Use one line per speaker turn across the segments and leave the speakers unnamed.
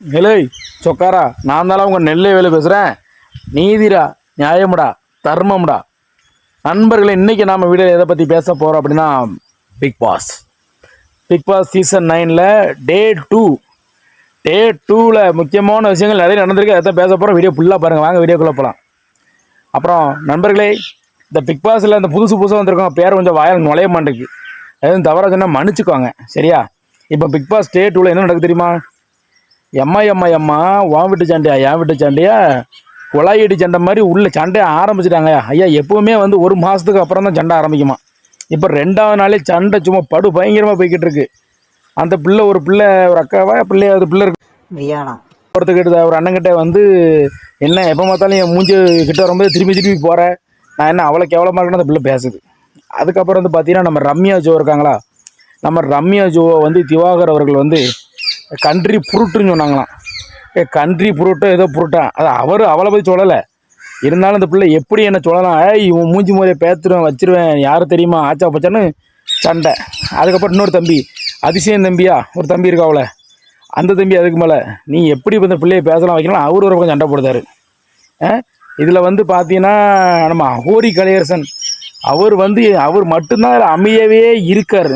நிலை சொக்காரா, நான் தானே உங்கள் நெல்லை வேலை பேசுகிறேன். நீதிடா, நியாயம்டா, தர்மம்டா. நண்பர்களே, இன்றைக்கி நாம் வீடியோ எதை பற்றி பேச போகிறோம் அப்படின்னா, பிக் பாஸ் சீசன் 9ல் டே 2ல் முக்கியமான விஷயங்கள் நிறைய நடந்திருக்கு. அதை பேச போகிறோம். வீடியோ ஃபுல்லாக பாருங்கள். வாங்க வீடியோக்குள்ளே போகலாம். அப்புறம் நண்பர்களே, இந்த பிக் பாஸில் இந்த புதுசாக வந்திருக்கோம், பேர் கொஞ்சம் வாயில் நுழைய மாட்டேங்குது. எதுவும் தவறாக சொன்னால் மன்னிச்சுக்கோங்க, சரியா? இப்போ பிக் பாஸ் டே 2ல் என்ன நடக்குது தெரியுமா? எம்மா வான் விட்டு சண்டையா, ஏன் விட்டு சண்டையா, குழாயடி சண்டை மாதிரி உள்ள சண்டையை ஆரம்பிச்சிட்டாங்க. ஐயா, எப்பவுமே வந்து ஒரு மாதத்துக்கு அப்புறம் தான் சண்டை ஆரம்பிக்குமா. இப்போ 2வது நாளே சண்டை சும்மா படு பயங்கரமாக போய்கிட்டு இருக்கு. அந்த பிள்ளை ஒரு அக்காவா பிள்ளையா, அது பிள்ளை இருக்கு
வியானா
ஒருத்தக்கிட்ட, ஒரு அண்ணங்கிட்ட வந்து என்ன எப்போ பார்த்தாலும் என் மூஞ்சி கிட்ட வரும்போது திருப்பி போகிறேன், நான் என்ன அவ்வளோ கேவலமாக இருக்கணும், அந்த பிள்ளை பேசுது. அதுக்கப்புறம் வந்து பார்த்தீங்கன்னா, நம்ம ரம்யா ஜோ இருக்காங்களா, நம்ம ரம்யா ஜோவை வந்து திவாகர் அவர்கள் வந்து கண்ட்ரி புருட்டுன்னு சொன்னாங்களாம். கண்ட்ரி புருட்டோ ஏதோ புருட்டான், அது அவளை பற்றி சொல்லலை. இருந்தாலும் இந்த பிள்ளை எப்படி என்ன சொல்லலாம், இவன் மூஞ்சி முறையை பேத்துருவேன் வச்சிருவேன், யாரும் தெரியுமா ஆச்சா பச்சான்னு சண்டை. அதுக்கப்புறம் இன்னொரு தம்பி, அதிசயம் தம்பியா ஒரு தம்பி இருக்கா, அவளை அந்த தம்பி அதுக்கு மேலே நீ எப்படி இந்த பிள்ளையை பேசலாம் வைக்கலாம், அவர் ஒரு பக்கம் சண்டை போடுதாரு. இதில் வந்து பார்த்தீங்கன்னா, நம்ம ஹோரி கலையரசன் அவர் மட்டும்தான் அமைதியாகவே இருக்கார்.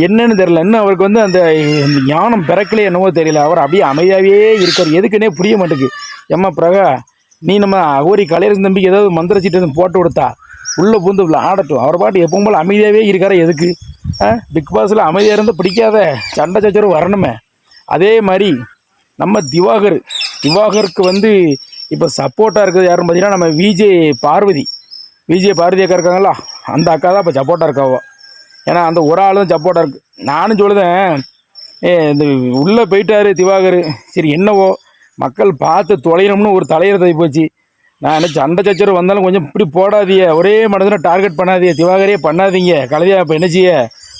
என்னன்னு தெரியல, இன்னும் அவருக்கு வந்து அந்த ஞானம் பிறக்கலையே என்னவோ தெரியல. அவர் அப்படியே அமைதியாகவே இருக்கார். எதுக்குன்னே புரிய மாட்டேங்குது. எம்மா பிரகா, நீ நம்ம அகோரி கலையரசன் தம்பிக்கு ஏதாவது மந்திரச்சிட்டு போட்டு கொடுத்தா உள்ளே பூந்து ஆடட்டும். அவர் பாட்டு எப்பவும் போல் அமைதியாகவே இருக்கார. எதுக்கு? பிக் பாஸில் அமைதியாக இருந்தால் பிடிக்காத, சண்டை சச்சரவு வரணுமே. அதே மாதிரி நம்ம திவாகருக்கு வந்து இப்போ சப்போர்ட்டாக இருக்குது யாருன்னு பார்த்தீங்கன்னா, நம்ம விஜே பார்வதி அக்கா இருக்காங்களா, அந்த அக்கா தான் இப்போ சப்போர்ட்டாக இருக்காவோ. ஏன்னா அந்த ஒரு ஆள் தான் சப்போர்ட்டாக இருக்குது. நானும் சொல்லுதேன், இந்த உள்ளே போயிட்டார் திவாகர், சரி என்னவோ மக்கள் பார்த்து தொலையணும்னு ஒரு தலையிறதை போச்சு. நான் என்ன சண்டை சச்சரவு வந்தாலும் கொஞ்சம் இப்படி போடாதீங்க, ஒரே மனதில் டார்கெட் பண்ணாதீங்க, திவாகரே பண்ணாதீங்க, கழுதியா இப்போ என்ன செய்ய,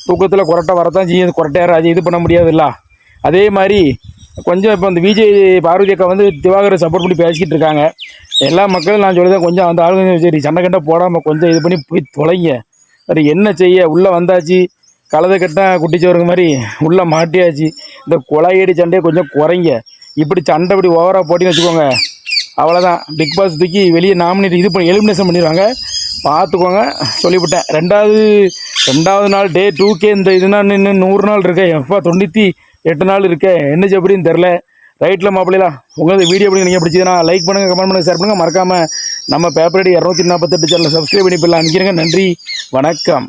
தூக்கத்தில் குரட்டை வரத்தான் செய்ய, குரட்டையார் அது இது பண்ண முடியாதுல்ல. அதே மாதிரி கொஞ்சம் இப்போ அந்த விஜய் பார்வதி அக்கா வந்து திவாகரை சப்போர்ட் பண்ணி பேசிக்கிட்டு இருக்காங்க. எல்லா மக்களும் நான் சொல்லுதேன், கொஞ்சம் அந்த ஆளுங்க சரி சண்டை கண்டை போடாமல் கொஞ்சம் இது பண்ணி போய் தொலைங்க. சரி என்ன செய்ய, உள்ளே வந்தாச்சு, கலதை கட்டால் குட்டிச்சவருங்க மாதிரி உள்ளே மாட்டியாச்சு. இந்த குழாயடி சண்டையை கொஞ்சம் குறைங்க. இப்படி சண்டை இப்படி ஓவராக போட்டின்னு வச்சுக்கோங்க, அவ்வளோதான். பிக் பாஸ் தூக்கி வெளியே நாமினேட் இது பண்ணி எலிமினேஷன் பண்ணிடுவாங்க. பார்த்துக்கோங்க, சொல்லிவிட்டேன். ரெண்டாவது நாள் டே 2K இந்த இதுனா இன்னும் 100 நாள் இருக்கேன், எப்போ 98 நாள் இருக்கேன். என்ன எப்படின்னு தெரில. ரைட்டில் மாப்பிள்ளைலாம் உங்களுக்கு வீடியோ எப்படி நீங்கள் பிடிச்சதுன்னா லைக் பண்ணுங்கள், கமெண்ட் பண்ணுங்கள், ஷேர் பண்ணுங்கள். மறக்காமல் நம்ம பேப்பரடி 248 சேனலை சப்ஸ்கிரைப் பண்ணி போடலாம். அமைக்கிறேங்க. நன்றி, வணக்கம்.